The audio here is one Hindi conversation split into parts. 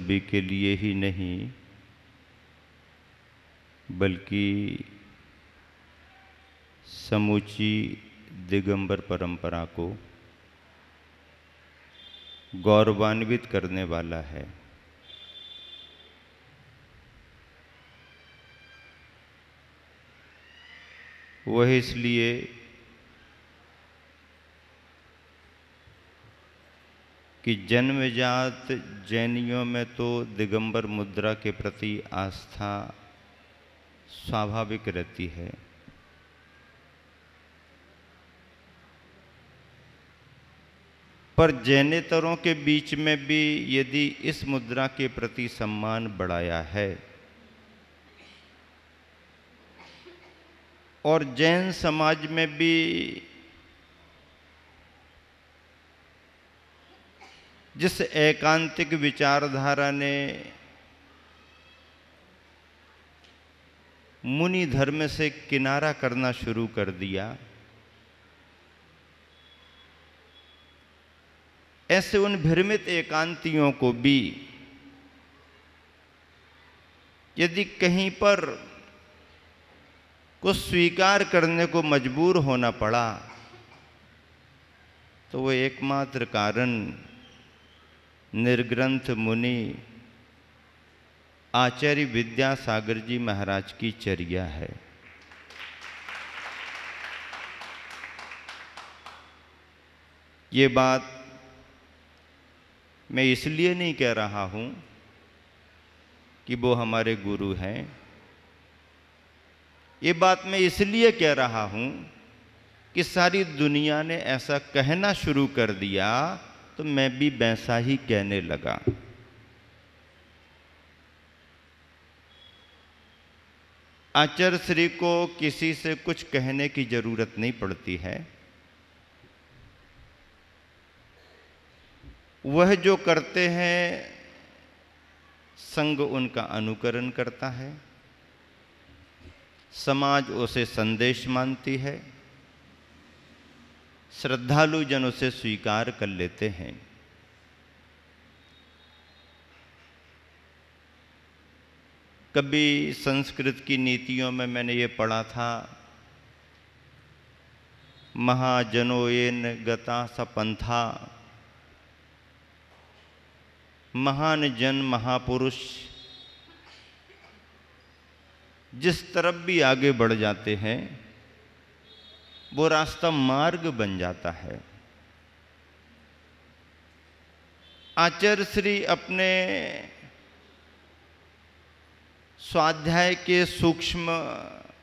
सभी के लिए ही नहीं बल्कि समूची दिगंबर परंपरा को गौरवान्वित करने वाला है। वह इसलिए कि जन्मजात जैनियों में तो दिगंबर मुद्रा के प्रति आस्था स्वाभाविक रहती है, पर जैनेतरों के बीच में भी यदि इस मुद्रा के प्रति सम्मान बढ़ाया है और जैन समाज में भी जिस एकांतिक विचारधारा ने मुनि धर्म से किनारा करना शुरू कर दिया, ऐसे उन भ्रमित एकांतियों को भी यदि कहीं पर कुछ स्वीकार करने को मजबूर होना पड़ा तो वो एकमात्र कारण निर्ग्रंथ मुनि आचार्य विद्यासागर जी महाराज की चर्या है। ये बात मैं इसलिए नहीं कह रहा हूं कि वो हमारे गुरु हैं, ये बात मैं इसलिए कह रहा हूं कि सारी दुनिया ने ऐसा कहना शुरू कर दिया तो मैं भी वैसा ही कहने लगा। आचार्य श्री को किसी से कुछ कहने की जरूरत नहीं पड़ती है, वह जो करते हैं संघ उनका अनुकरण करता है, समाज उसे संदेश मानती है, श्रद्धालु जन उसे स्वीकार कर लेते हैं। कभी संस्कृत की नीतियों में मैंने ये पढ़ा था, महाजनोयेन गता सपंथा, महान जन महापुरुष जिस तरफ भी आगे बढ़ जाते हैं वो रास्ता मार्ग बन जाता है। आचार्य श्री अपने स्वाध्याय के सूक्ष्म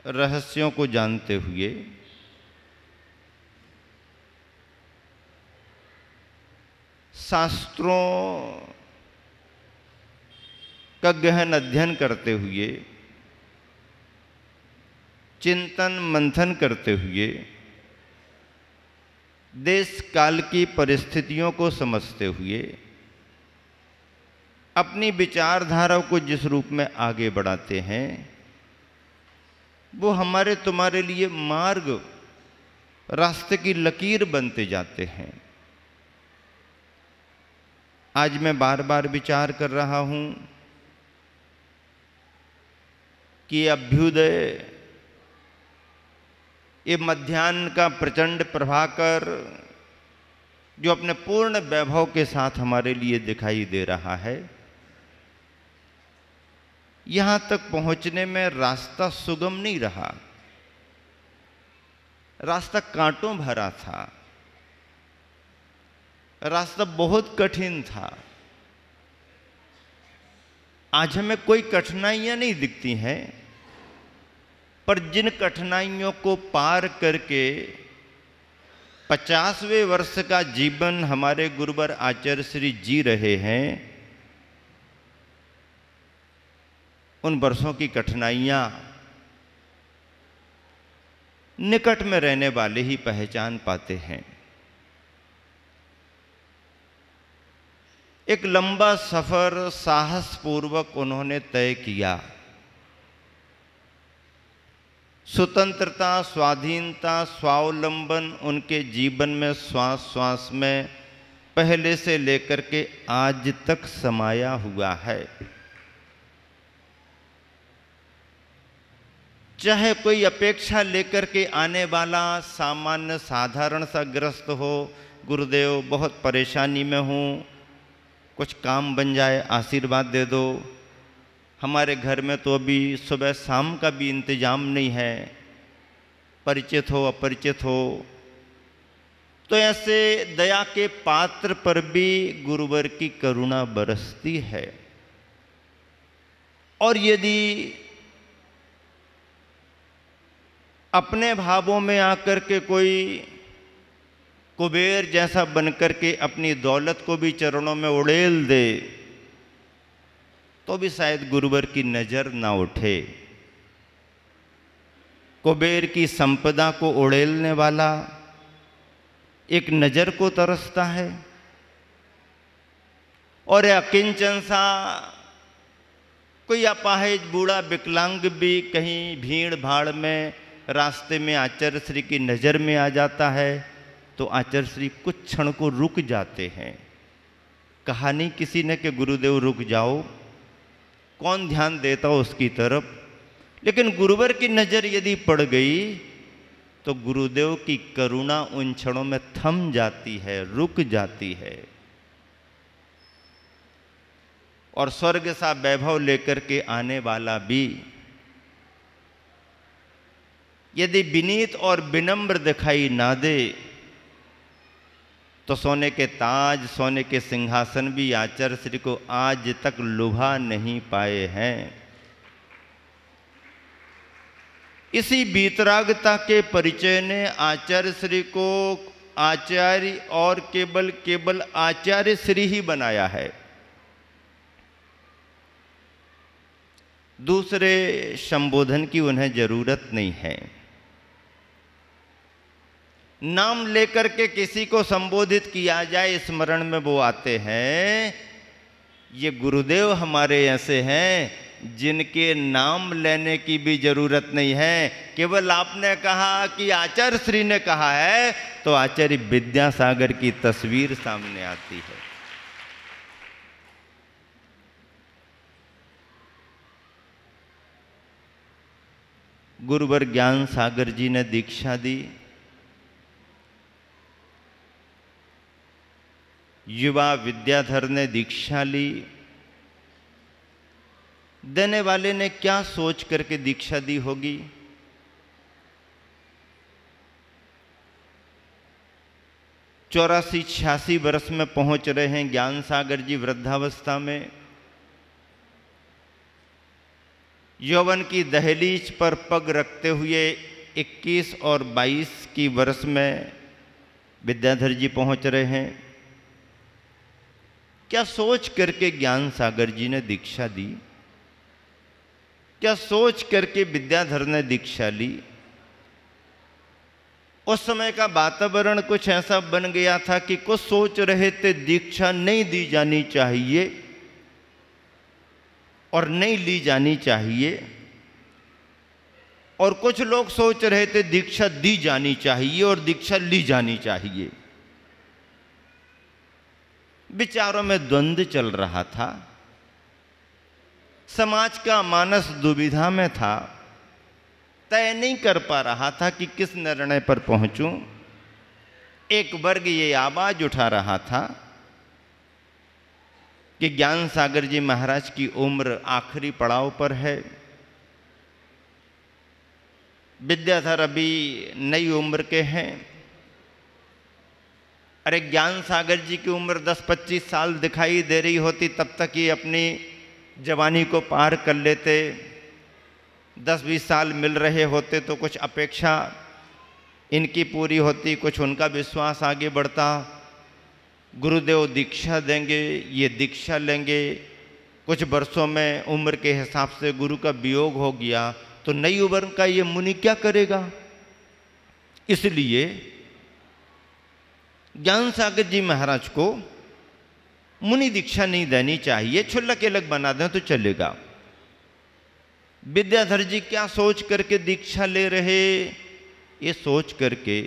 रहस्यों को जानते हुए शास्त्रों का गहन अध्ययन करते हुए, चिंतन मंथन करते हुए, देश काल की परिस्थितियों को समझते हुए अपनी विचारधारा को जिस रूप में आगे बढ़ाते हैं वो हमारे तुम्हारे लिए मार्ग, रास्ते की लकीर बनते जाते हैं। आज मैं बार बार विचार कर रहा हूं कि अभ्युदय, ये मध्याह्न का प्रचंड प्रभाकर जो अपने पूर्ण वैभव के साथ हमारे लिए दिखाई दे रहा है, यहां तक पहुंचने में रास्ता सुगम नहीं रहा, रास्ता कांटों भरा था, रास्ता बहुत कठिन था। आज हमें कोई कठिनाइयां नहीं दिखती हैं, पर जिन कठिनाइयों को पार करके 50वें वर्ष का जीवन हमारे गुरुवर आचार्य श्री जी रहे हैं, उन वर्षों की कठिनाइयां निकट में रहने वाले ही पहचान पाते हैं। एक लंबा सफर साहसपूर्वक उन्होंने तय किया। स्वतंत्रता, स्वाधीनता, स्वावलंबन उनके जीवन में श्वास श्वास में पहले से लेकर के आज तक समाया हुआ है। चाहे कोई अपेक्षा लेकर के आने वाला सामान्य साधारण सा ग्रस्त हो, गुरुदेव बहुत परेशानी में हूँ, कुछ काम बन जाए, आशीर्वाद दे दो। हमारे घर में तो अभी सुबह शाम का भी इंतजाम नहीं है, परिचित हो अपरिचित हो, तो ऐसे दया के पात्र पर भी गुरुवर की करुणा बरसती है। और यदि अपने भावों में आकर के कोई कुबेर जैसा बनकर के अपनी दौलत को भी चरणों में उड़ेल दे, तो भी शायद गुरुवर की नजर ना उठे। कुबेर की संपदा को उड़ेलने वाला एक नजर को तरसता है, और अकिंचन सा कोई अपाहिज बूढ़ा विकलांग भी कहीं भीड़ भाड़ में रास्ते में आचार्य श्री की नज़र में आ जाता है, तो आचार्य श्री कुछ क्षण को रुक जाते हैं। कहा नहीं किसी ने कि गुरुदेव रुक जाओ, कौन ध्यान देता हो उसकी तरफ, लेकिन गुरुवर की नज़र यदि पड़ गई तो गुरुदेव की करुणा उन क्षणों में थम जाती है, रुक जाती है, और स्वर्ग सा वैभव लेकर के आने वाला भी यदि विनीत और विनम्र दिखाई ना दे, तो सोने के ताज, सोने के सिंहासन भी आचार्य श्री को आज तक लुभा नहीं पाए हैं। इसी वीतरागता के परिचय ने आचार्य श्री को आचार्य और केवल आचार्य श्री ही बनाया है। दूसरे संबोधन की उन्हें जरूरत नहीं है। नाम लेकर के किसी को संबोधित किया जाए, स्मरण में वो आते हैं। ये गुरुदेव हमारे ऐसे हैं जिनके नाम लेने की भी जरूरत नहीं है, केवल आपने कहा कि आचार्य श्री ने कहा है तो आचार्य विद्यासागर की तस्वीर सामने आती है। गुरुवर ज्ञान सागर जी ने दीक्षा दी, युवा विद्याधर ने दीक्षा ली। देने वाले ने क्या सोच करके दीक्षा दी होगी? चौरासी 86 वर्ष में पहुंच रहे हैं ज्ञान सागर जी वृद्धावस्था में। यौवन की दहलीज पर पग रखते हुए 21 और 22 की वर्ष में विद्याधर जी पहुंच रहे हैं। क्या सोच करके ज्ञान सागर जी ने दीक्षा दी? क्या सोच करके विद्याधर ने दीक्षा ली? उस समय का वातावरण कुछ ऐसा बन गया था कि कुछ सोच रहे थे दीक्षा नहीं दी जानी चाहिए और नहीं ली जानी चाहिए, और कुछ लोग सोच रहे थे दीक्षा दी जानी चाहिए और दीक्षा ली जानी चाहिए। विचारों में द्वंद्व चल रहा था। समाज का मानस दुविधा में था, तय नहीं कर पा रहा था कि किस निर्णय पर पहुंचूं। एक वर्ग ये आवाज उठा रहा था कि ज्ञान सागर जी महाराज की उम्र आखिरी पड़ाव पर है, विद्याधर अभी नई उम्र के हैं। अरे ज्ञान सागर जी की उम्र 10-25 साल दिखाई दे रही होती, तब तक ये अपनी जवानी को पार कर लेते। 10-20 साल मिल रहे होते तो कुछ अपेक्षा इनकी पूरी होती, कुछ उनका विश्वास आगे बढ़ता। गुरुदेव दीक्षा देंगे, ये दीक्षा लेंगे, कुछ वर्षों में उम्र के हिसाब से गुरु का वियोग हो गया तो नई उम्र का ये मुनि क्या करेगा? इसलिए ज्ञान सागर जी महाराज को मुनि दीक्षा नहीं देनी चाहिए, छुल्लक अलग बना दें तो चलेगा। विद्याधर जी क्या सोच करके दीक्षा ले रहे? ये सोच करके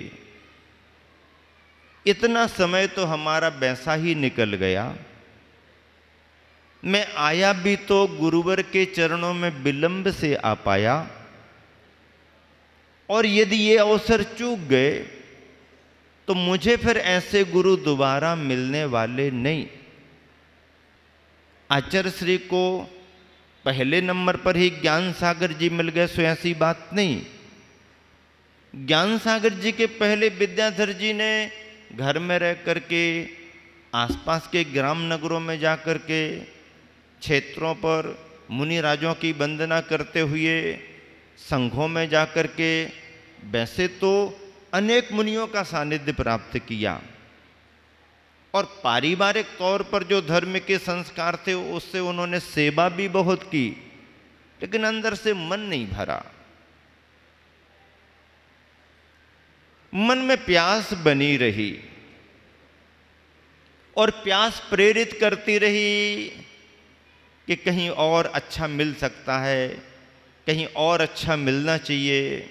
इतना समय तो हमारा वैसा ही निकल गया। मैं आया भी तो गुरुवर के चरणों में विलंब से आ पाया, और यदि ये अवसर चूक गए तो मुझे फिर ऐसे गुरु दोबारा मिलने वाले नहीं। आचार्य श्री को पहले नंबर पर ही ज्ञान सागर जी मिल गए, सो ऐसी बात नहीं। ज्ञान सागर जी के पहले विद्याधर जी ने घर में रह करके, आसपास के ग्राम नगरों में जा कर के, क्षेत्रों पर मुनि राजों की वंदना करते हुए, संघों में जा कर के वैसे तो अनेक मुनियों का सानिध्य प्राप्त किया, और पारिवारिक तौर पर जो धर्म के संस्कार थे उससे उन्होंने सेवा भी बहुत की, लेकिन अंदर से मन नहीं भरा। मन में प्यास बनी रही, और प्यास प्रेरित करती रही कि कहीं और अच्छा मिल सकता है, कहीं और अच्छा मिलना चाहिए।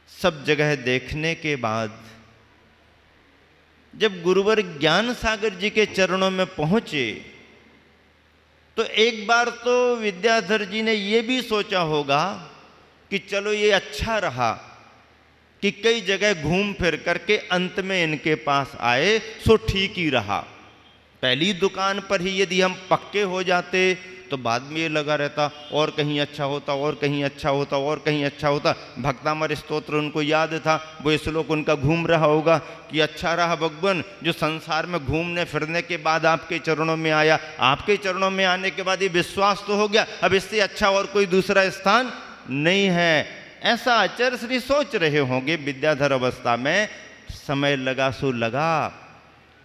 सब जगह देखने के बाद जब गुरुवर ज्ञान सागर जी के चरणों में पहुंचे तो एक बार तो विद्याधर जी ने यह भी सोचा होगा कि चलो ये अच्छा रहा कि कई जगह घूम फिर करके अंत में इनके पास आए, सो ठीक ही रहा। पहली दुकान पर ही यदि हम पक्के हो जाते तो बाद में ये लगा रहता और कहीं अच्छा होता, और कहीं अच्छा होता, और कहीं अच्छा होता। भक्तामर स्तोत्र उनको याद था, वो श्लोक उनका घूम रहा होगा कि अच्छा रहा भगवान जो संसार में घूमने फिरने के बाद आपके चरणों में आया, आपके चरणों में आने के बाद ये विश्वास तो हो गया, अब इससे अच्छा और कोई दूसरा स्थान नहीं है। ऐसा आचार्य श्री सोच रहे होंगे विद्याधर अवस्था में। समय लगा सो लगा,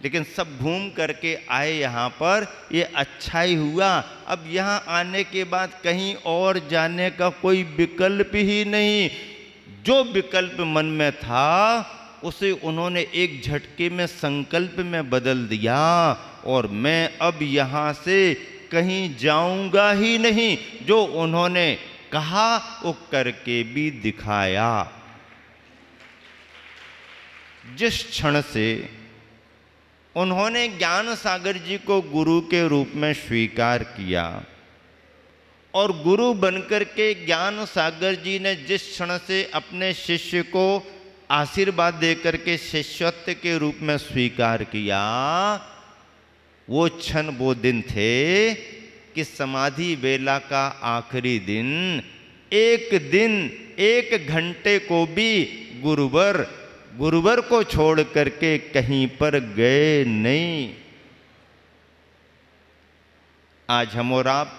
लेकिन सब घूम करके आए यहाँ पर, ये अच्छा ही हुआ। अब यहाँ आने के बाद कहीं और जाने का कोई विकल्प ही नहीं। जो विकल्प मन में था उसे उन्होंने एक झटके में संकल्प में बदल दिया, और मैं अब यहाँ से कहीं जाऊंगा ही नहीं। जो उन्होंने कहा वो करके भी दिखाया। जिस क्षण से उन्होंने ज्ञान सागर जी को गुरु के रूप में स्वीकार किया, और गुरु बनकर के ज्ञान सागर जी ने जिस क्षण से अपने शिष्य को आशीर्वाद देकर के शिष्यत्व के रूप में स्वीकार किया, वो क्षण वो दिन थे कि समाधि वेला का आखिरी दिन, एक घंटे को भी गुरुवर को छोड़ करके कहीं पर गए नहीं। आज हम और आप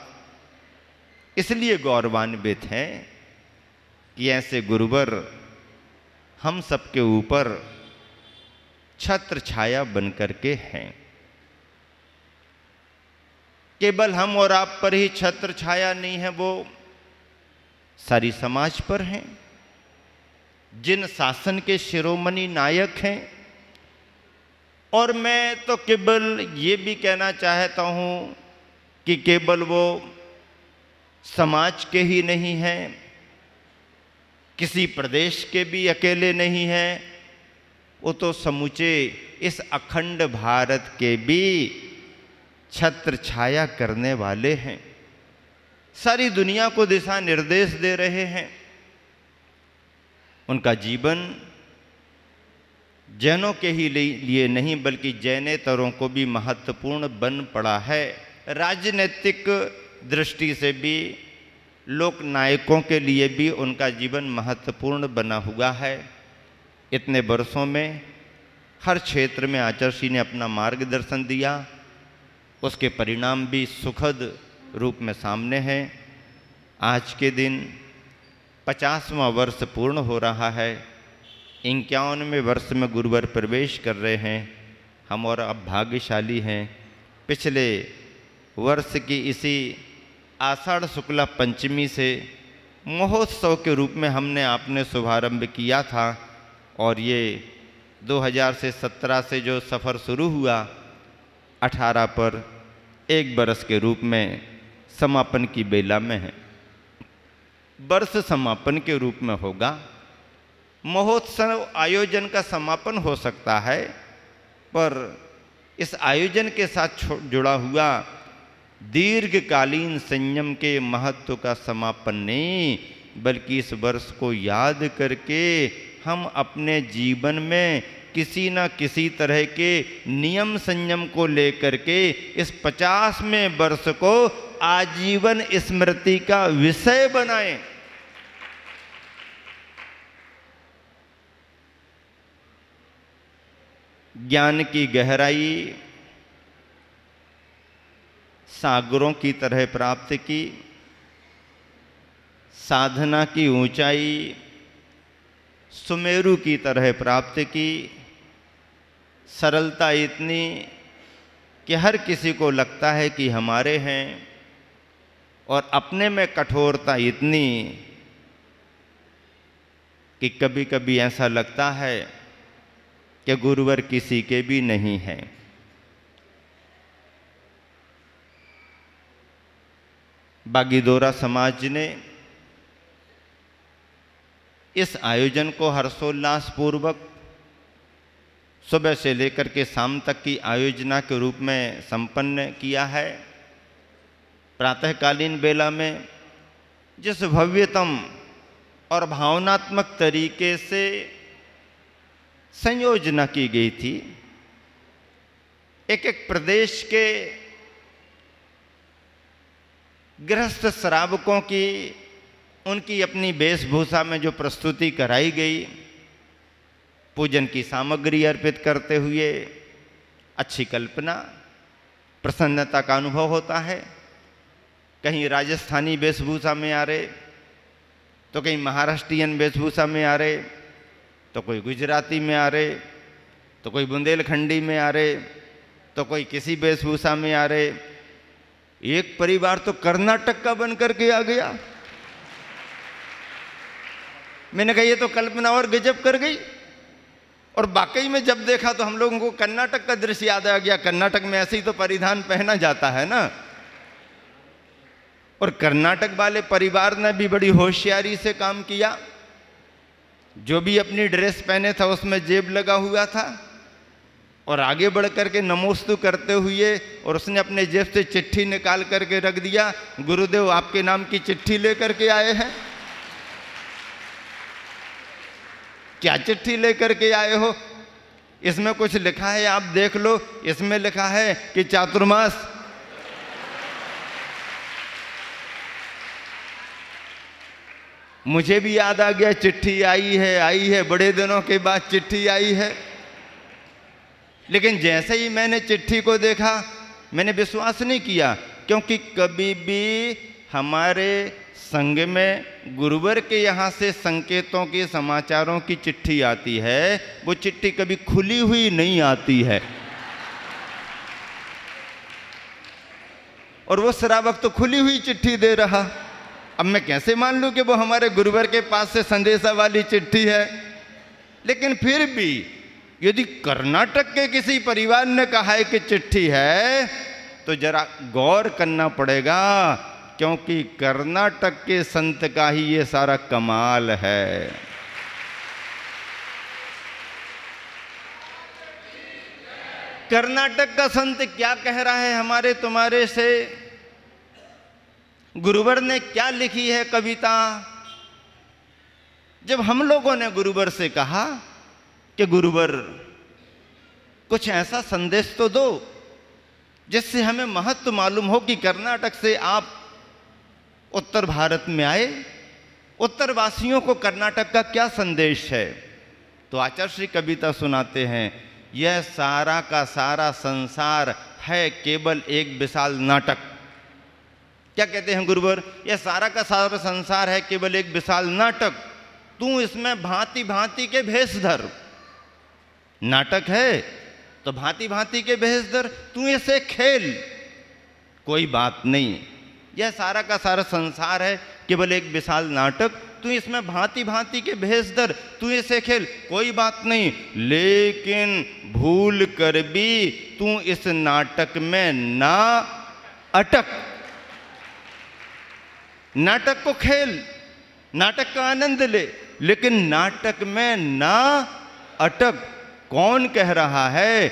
इसलिए गौरवान्वित हैं कि ऐसे गुरुवर हम सबके ऊपर छत्र छाया बन करके हैं। केवल हम और आप पर ही छत्र छाया नहीं है, वो सारी समाज पर हैं। जिन शासन के शिरोमणि नायक हैं, और मैं तो केवल ये भी कहना चाहता हूँ कि केवल वो समाज के ही नहीं हैं, किसी प्रदेश के भी अकेले नहीं हैं, वो तो समूचे इस अखंड भारत के भी छत्र छाया करने वाले हैं। सारी दुनिया को दिशा निर्देश दे रहे हैं। उनका जीवन जैनों के ही लिए नहीं बल्कि जैनेतरों को भी महत्वपूर्ण बन पड़ा है। राजनीतिक दृष्टि से भी, लोक नायकों के लिए भी उनका जीवन महत्वपूर्ण बना हुआ है। इतने वर्षों में हर क्षेत्र में आचार्य श्री ने अपना मार्गदर्शन दिया, उसके परिणाम भी सुखद रूप में सामने हैं। आज के दिन 50वां वर्ष पूर्ण हो रहा है। 51वें वर्ष में गुरुवर प्रवेश कर रहे हैं हम, और अब भाग्यशाली हैं। पिछले वर्ष की इसी आषाढ़ शुक्ला पंचमी से महोत्सव के रूप में हमने आपने शुभारंभ किया था, और ये 2017 से जो सफ़र शुरू हुआ 18 पर एक बरस के रूप में समापन की बेला में है। वर्ष समापन के रूप में होगा। महोत्सव आयोजन का समापन हो सकता है, पर इस आयोजन के साथ जुड़ा हुआ दीर्घकालीन संयम के महत्व का समापन नहीं, बल्कि इस वर्ष को याद करके हम अपने जीवन में किसी न किसी तरह के नियम संयम को लेकर के इस 50वें वर्ष को आजीवन स्मृति का विषय बनाएं। ज्ञान की गहराई सागरों की तरह प्राप्त की, साधना की ऊंचाई सुमेरु की तरह प्राप्त की, सरलता इतनी कि हर किसी को लगता है कि हमारे हैं, और अपने में कठोरता इतनी कि कभी कभी ऐसा लगता है कि गुरुवर किसी के भी नहीं हैं। बागीदोरा समाज ने इस आयोजन को हर्षोल्लास पूर्वक सुबह से लेकर के शाम तक की आयोजना के रूप में संपन्न किया है। प्रातःकालीन बेला में जिस भव्यतम और भावनात्मक तरीके से संयोजना की गई थी, एक एक प्रदेश के गृहस्थ श्रावकों की उनकी अपनी वेशभूषा में जो प्रस्तुति कराई गई, पूजन की सामग्री अर्पित करते हुए अच्छी कल्पना, प्रसन्नता का अनुभव होता है। कहीं राजस्थानी वेशभूषा में आ रहे, तो कहीं महाराष्ट्रियन वेशभूषा में आ रहे, तो कोई गुजराती में आ रहे, तो कोई बुंदेलखंडी में आ रहे, तो कोई किसी वेशभूषा में आ रहे। एक परिवार तो कर्नाटक का बन करके आ गया। मैंने कहा ये तो कल्पना और गजब कर गई। और वाकई में जब देखा तो हम लोगों को कर्नाटक का दृश्य याद आ गया। कर्नाटक में ऐसे ही तो परिधान पहना जाता है ना। और कर्नाटक वाले परिवार ने भी बड़ी होशियारी से काम किया। जो भी अपनी ड्रेस पहने था उसमें जेब लगा हुआ था, और आगे बढ़ करके नमोस्तु करते हुए और उसने अपने जेब से चिट्ठी निकाल करके रख दिया, गुरुदेव आपके नाम की चिट्ठी लेकर के आए हैं। क्या चिट्ठी लेकर के आए हो? इसमें कुछ लिखा है, आप देख लो। इसमें लिखा है कि चातुर्मास। मुझे भी याद आ गया, चिट्ठी आई है, बड़े दिनों के बाद चिट्ठी आई है। लेकिन जैसे ही मैंने चिट्ठी को देखा मैंने विश्वास नहीं किया, क्योंकि कभी भी हमारे संघ में गुरुवर के यहाँ से संकेतों के समाचारों की चिट्ठी आती है, वो चिट्ठी कभी खुली हुई नहीं आती है। और वो श्रावक तो खुली हुई चिट्ठी दे रहा। अब मैं कैसे मान लूं कि वो हमारे गुरुवर के पास से संदेशा वाली चिट्ठी है? लेकिन फिर भी यदि कर्नाटक के किसी परिवार ने कहा है कि चिट्ठी है, तो जरा गौर करना पड़ेगा, क्योंकि कर्नाटक के संत का ही ये सारा कमाल है। कर्नाटक का संत क्या कह रहा है हमारे तुम्हारे से? गुरुवर ने क्या लिखी है कविता? जब हम लोगों ने गुरुवर से कहा कि गुरुवर कुछ ऐसा संदेश तो दो जिससे हमें महत्व मालूम हो कि कर्नाटक से आप उत्तर भारत में आए, उत्तर वासियों को कर्नाटक का क्या संदेश है? तो आचार्य श्री कविता सुनाते हैं, यह सारा का सारा संसार है केवल एक विशाल नाटक। क्या कहते हैं गुरुवर? यह सारा का सारा संसार है केवल एक विशाल नाटक, तू इसमें भांति भांति के भेष धर। नाटक है तो भांति भांति के भेष धर, तू इसे खेल, कोई बात नहीं। यह सारा का सारा संसार है केवल एक विशाल नाटक, तू इसमें भांति भांति के भेष धर, तू इसे खेल, कोई बात नहीं। लेकिन भूल कर भी तू इस नाटक में ना अटक। नाटक को खेल, नाटक का आनंद ले, लेकिन नाटक में ना अटक कौन कह रहा है?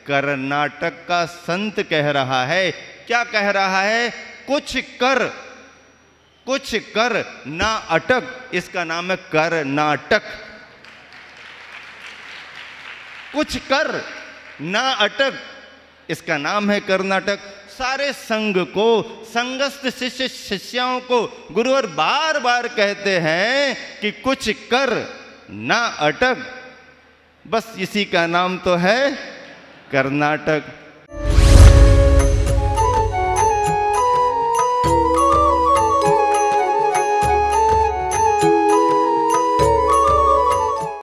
कर्नाटक का संत कह रहा है। क्या कह रहा है? कुछ कर ना अटक, इसका नाम है कर्नाटक। कुछ कर ना अटक, इसका नाम है कर्नाटक। सारे संघ को, संघस्थ शिष्य शिष्याओं को गुरुवर बार बार कहते हैं कि कुछ कर ना अटक, बस इसी का नाम तो है कर्नाटक।